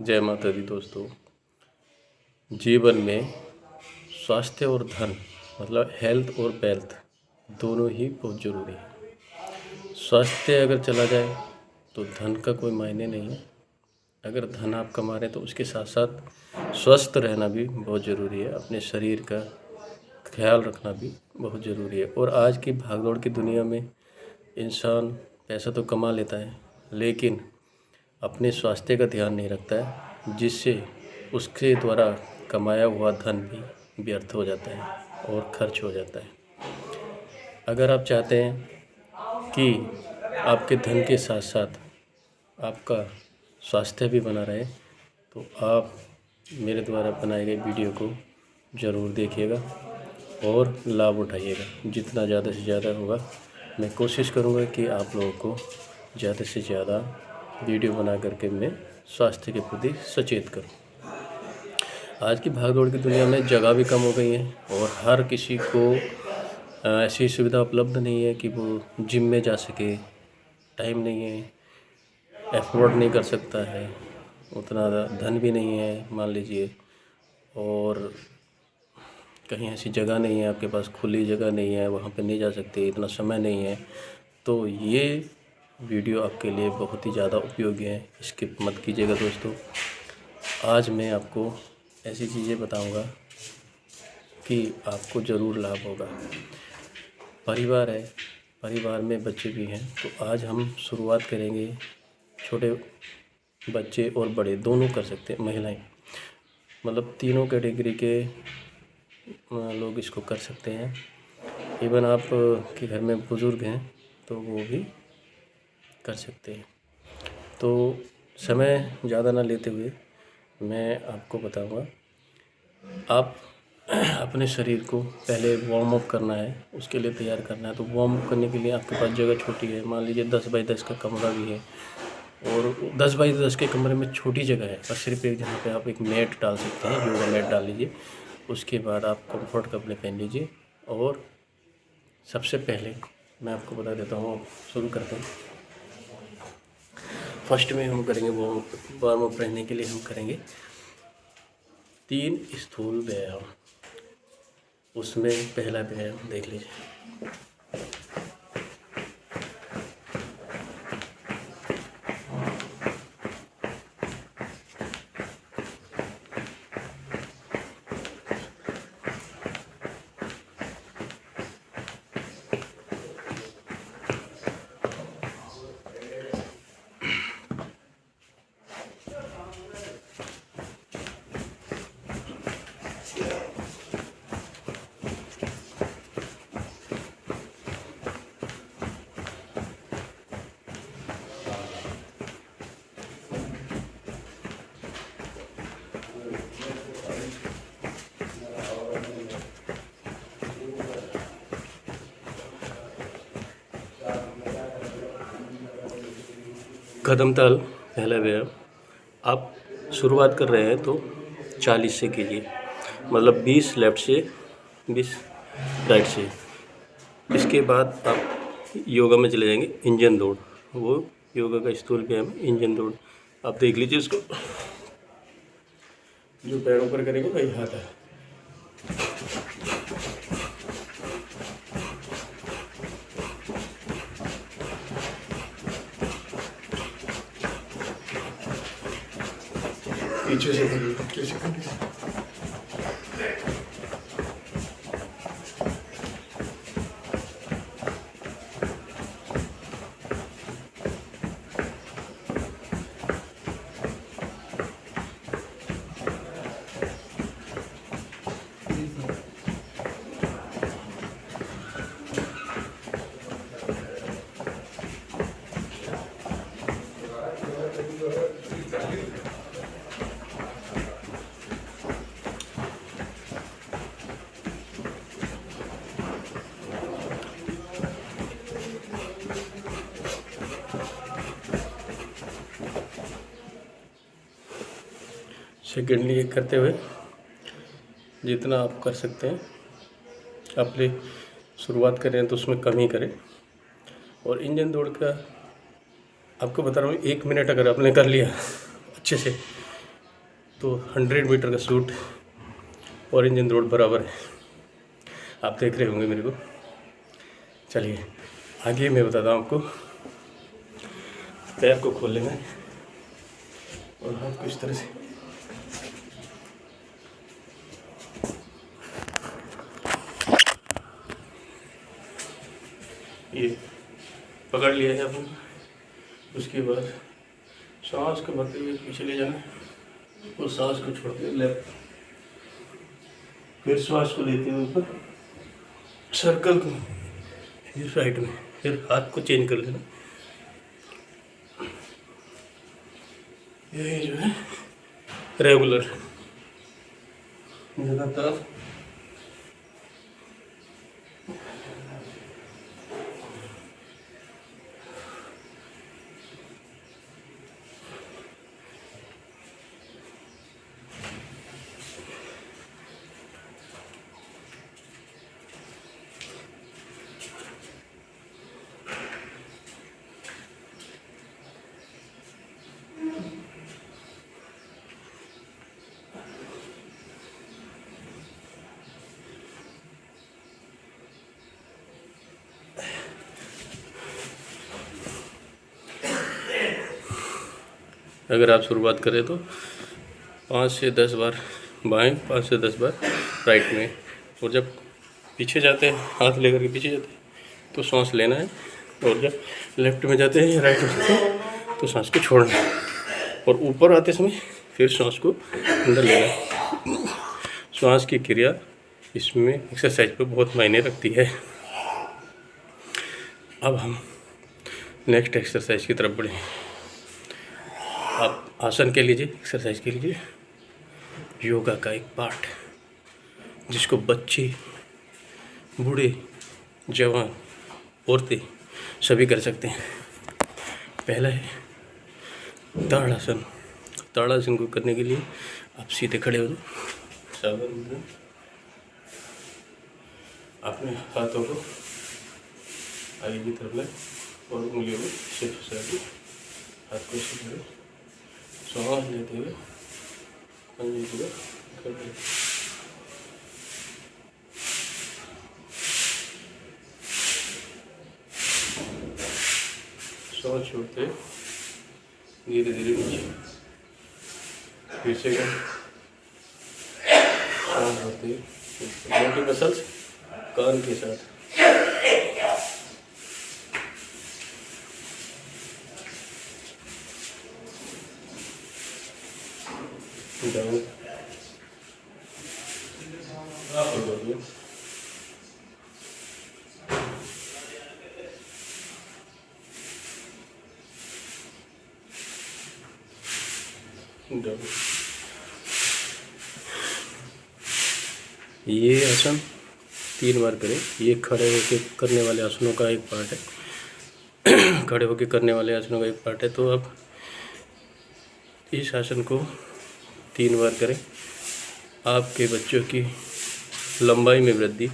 जय माता दी दोस्तों। जीवन में स्वास्थ्य और धन मतलब हेल्थ और वेल्थ दोनों ही बहुत ज़रूरी है। स्वास्थ्य अगर चला जाए तो धन का कोई मायने नहीं है। अगर धन आप कमा रहे हैं तो उसके साथ साथ स्वस्थ रहना भी बहुत ज़रूरी है। अपने शरीर का ख्याल रखना भी बहुत ज़रूरी है। और आज की भागदौड़ की दुनिया में इंसान पैसा तो कमा लेता है, लेकिन अपने स्वास्थ्य का ध्यान नहीं रखता है, जिससे उसके द्वारा कमाया हुआ धन भी व्यर्थ हो जाता है और खर्च हो जाता है। अगर आप चाहते हैं कि आपके धन के साथ साथ आपका स्वास्थ्य भी बना रहे, तो आप मेरे द्वारा बनाए गए वीडियो को ज़रूर देखिएगा और लाभ उठाइएगा। जितना ज़्यादा से ज़्यादा होगा, मैं कोशिश करूँगा कि आप लोगों को ज़्यादा से ज़्यादा वीडियो बना करके मैं स्वास्थ्य के प्रति सचेत करूँ। आज की भागदौड़ की दुनिया में जगह भी कम हो गई है और हर किसी को ऐसी सुविधा उपलब्ध नहीं है कि वो जिम में जा सके। टाइम नहीं है, एफोर्ड नहीं कर सकता है, उतना धन भी नहीं है मान लीजिए, और कहीं ऐसी जगह नहीं है, आपके पास खुली जगह नहीं है, वहाँ पे नहीं जा सकते, इतना समय नहीं है, तो ये वीडियो आपके लिए बहुत ही ज़्यादा उपयोगी है। स्किप मत कीजिएगा दोस्तों। आज मैं आपको ऐसी चीज़ें बताऊंगा कि आपको ज़रूर लाभ होगा। परिवार है, परिवार में बच्चे भी हैं, तो आज हम शुरुआत करेंगे। छोटे बच्चे और बड़े दोनों कर सकते हैं, महिलाएं मतलब तीनों कैटेगरी के लोग इसको कर सकते हैं। इवन आप के घर में बुज़ुर्ग हैं तो वो भी कर सकते हैं। तो समय ज़्यादा ना लेते हुए मैं आपको बताऊंगा। आप अपने शरीर को पहले वार्म अप करना है, उसके लिए तैयार करना है। तो वार्म अप करने के लिए आपके पास जगह छोटी है, मान लीजिए 10 बाई 10 का कमरा भी है, और 10 बाई 10 के कमरे में छोटी जगह है, बस सिर्फ एक जगह पे आप एक मैट डाल सकते हैं, योगा मैट डाल लीजिए। उसके बाद आप कंफर्ट कपड़े पहन लीजिए। और सबसे पहले मैं आपको बता देता हूँ, शुरू करते हैं। फर्स्ट में हम करेंगे वार्म अप रहने के लिए हम करेंगे 3 स्थूल व्यायाम। उसमें पहला व्यायाम देख लीजिए। कदम ताल पहला व्यायाम। आप शुरुआत कर रहे हैं तो 40 से कीजिए, मतलब 20 लेफ्ट से 20 राइट से। इसके बाद आप योगा में चले जाएंगे, इंजन दौड़। वो योगा का स्थूल व्यायाम इंजन दौड़। आप देख लीजिए इसको, जो पैरों पर करेंगे वही हाथ है। पीछे से सेकेंडली ये करते हुए जितना आप कर सकते हैं, अपने शुरुआत करें तो उसमें कम ही करें। और इंजन दौड़ का आपको बता रहा हूँ, 1 मिनट अगर आपने कर लिया अच्छे से, तो 100 मीटर का शूट और इंजन रोड बराबर है, आप देख रहे होंगे मेरे को। चलिए आगे मैं बताता हूँ आपको। पैर को खोल लेना है और हाथ को इस तरह से ये पकड़ लिया है अपन। उसके बाद सांस को भरते हुए पीछे ले जाना और सांस को छोड़ते हुए लेफ्ट, फिर श्वास को लेते हुए ऊपर सर्कल को फिर राइट में, फिर हाथ को चेंज कर लेना। ये जो है रेगुलर लगातार अगर आप शुरुआत करें तो 5 से 10 बार बाएं, 5 से 10 बार राइट में, और जब पीछे जाते हैं हाथ लेकर के पीछे जाते हैं तो सांस लेना है, और जब लेफ्ट में जाते हैं या राइट में जाते हैं तो सांस को छोड़ना है, और ऊपर आते समय फिर सांस को अंदर लेना है। श्वास की क्रिया इसमें एक्सरसाइज पर बहुत मायने रखती है। अब हम नेक्स्ट एक्सरसाइज की तरफ बढ़ें। आप आसन के लीजिए, एक्सरसाइज के लीजिए। योगा का एक पार्ट जिसको बच्चे, बूढ़े, जवान, औरतें सभी कर सकते हैं। पहला है ताड़ासन। ताड़ासन को करने के लिए आप सीधे खड़े हो जाओ, सावधान हो, अपने हाथों को आगे की तरफ लाए और उंगलियों को सिर्फ फंसा के हाथ को सीधे सांस लेते हुए पंजे की ओर कर दें। सांस छोड़ते धीरे धीरे नीचे, फिर से सांस भरते मोटी मसल्स कान के साथ। Down, down. ये आसन 3 बार करें। ये खड़े होके करने वाले आसनों का एक पार्ट है। खड़े होके करने वाले आसनों का एक पार्ट है। तो अब इस आसन को 3 बार करें। आपके बच्चों की लंबाई में वृद्धि,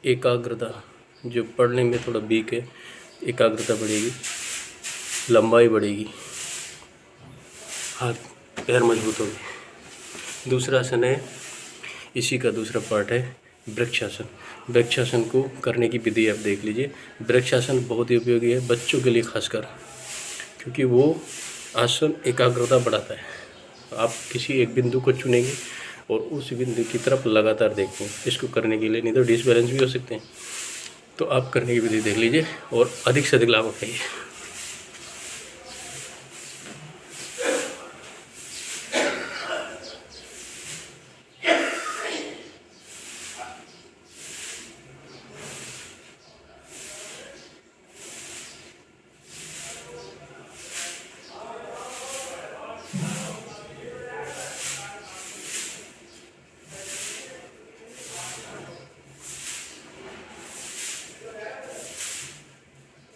एकाग्रता, जो पढ़ने में थोड़ा वीक है, एकाग्रता बढ़ेगी, लंबाई बढ़ेगी, हाथ पैर मजबूत होंगे। दूसरा आसन है, इसी का दूसरा पार्ट है वृक्षासन। वृक्षासन को करने की विधि आप देख लीजिए। वृक्षासन बहुत ही उपयोगी है बच्चों के लिए खासकर, क्योंकि वो आसन एकाग्रता बढ़ाता है। आप किसी एक बिंदु को चुनेंगे और उस बिंदु की तरफ लगातार देखेंगे। इसको करने के लिए नहीं तो डिसबैलेंस भी हो सकते हैं। तो आप करने की विधि देख लीजिए और अधिक से अधिक लाभ उठाइए।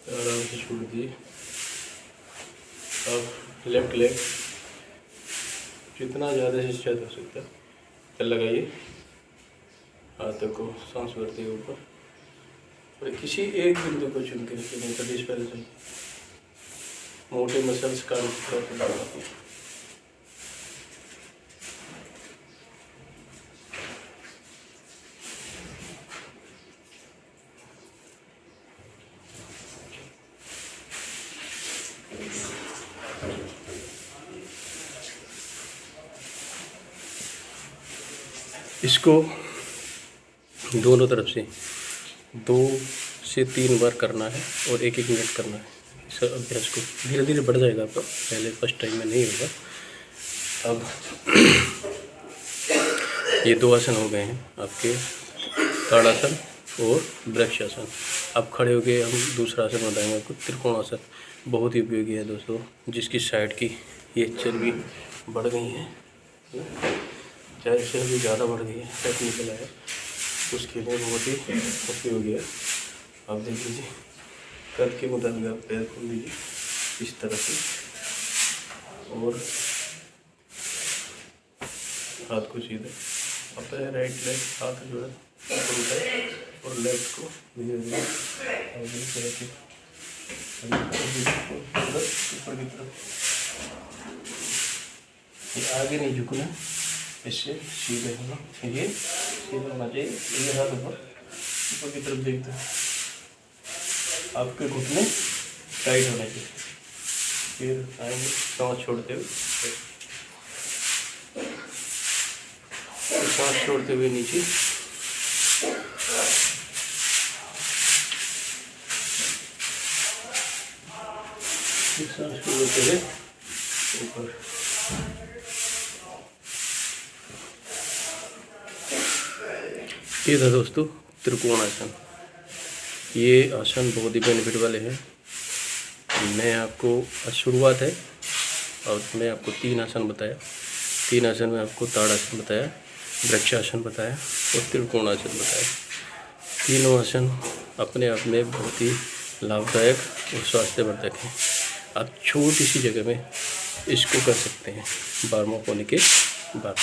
आराम से छोड़ दिए। अब लेफ्ट लेग जितना ज़्यादा से ज़्यादा हो सकता है चल लगाइए। हाथों को सांस भरते हुए ऊपर, और किसी एक बिंदु को चुन के रखिए, नहीं तो डिस्बैलेंस होगी। मोटे मसल्स काम करते हैं। इसको दोनों तरफ से 2 से 3 बार करना है और 1-1 मिनट करना है। इस अभ्यास को धीरे धीरे बढ़ जाएगा आपका, पहले फर्स्ट टाइम में नहीं होगा। अब ये 2 आसन हो गए हैं आपके, ताड़ासन और वृक्षासन। अब खड़े हो गए, हम दूसरा आसन बताएंगे आपको, त्रिकोणासन। बहुत ही उपयोगी है दोस्तों, जिसकी साइड की ये चर्बी बढ़ गई है, चाहे चर्बी ज़्यादा बढ़ गई है, फैट निकला है, उसके लिए बहुत ही उपयोगी है। आप देख लीजिए, कद के मुताबिक आप पैर खोल लीजिए इस तरह से, और हाथ को सीधे अपने राइट लेग हाथ जो है और लेफ्ट को धीरे धीरे ऊपर की तरफ। ये आगे नहीं झुकना, इससे सीधे होना, ये सीधे होना चाहिए। ये हाथ ऊपर की तरफ देखते हैं, आपके घुटने टाइट होने चाहिए। फिर आएंगे सांस छोड़ते हुए, सांस छोड़ते हुए नीचे, सांस छोड़ते हुए ऊपर। ये था दोस्तों त्रिकोणासन। ये आसन बहुत ही बेनिफिट वाले हैं। मैं आपको शुरुआत है, और मैं आपको 3 आसन बताया। 3 आसन में आपको ताड़ासन बताया, वृक्षासन बताया और त्रिकोणासन बताया। तीनों आसन अपने आप में बहुत ही लाभदायक और स्वास्थ्यवर्धक हैं। आप छोटी सी जगह में इसको कर सकते हैं बारहवां होने के बाद।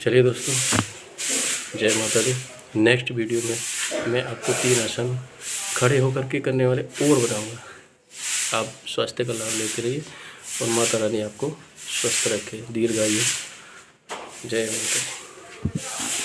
चलिए दोस्तों, जय माता दी। नेक्स्ट वीडियो में मैं आपको 3 आसन खड़े होकर के करने वाले और बताऊंगा। आप स्वास्थ्य का लाभ लेते रहिए और माता रानी आपको स्वस्थ रखे, दीर्घायु। जय माता दी।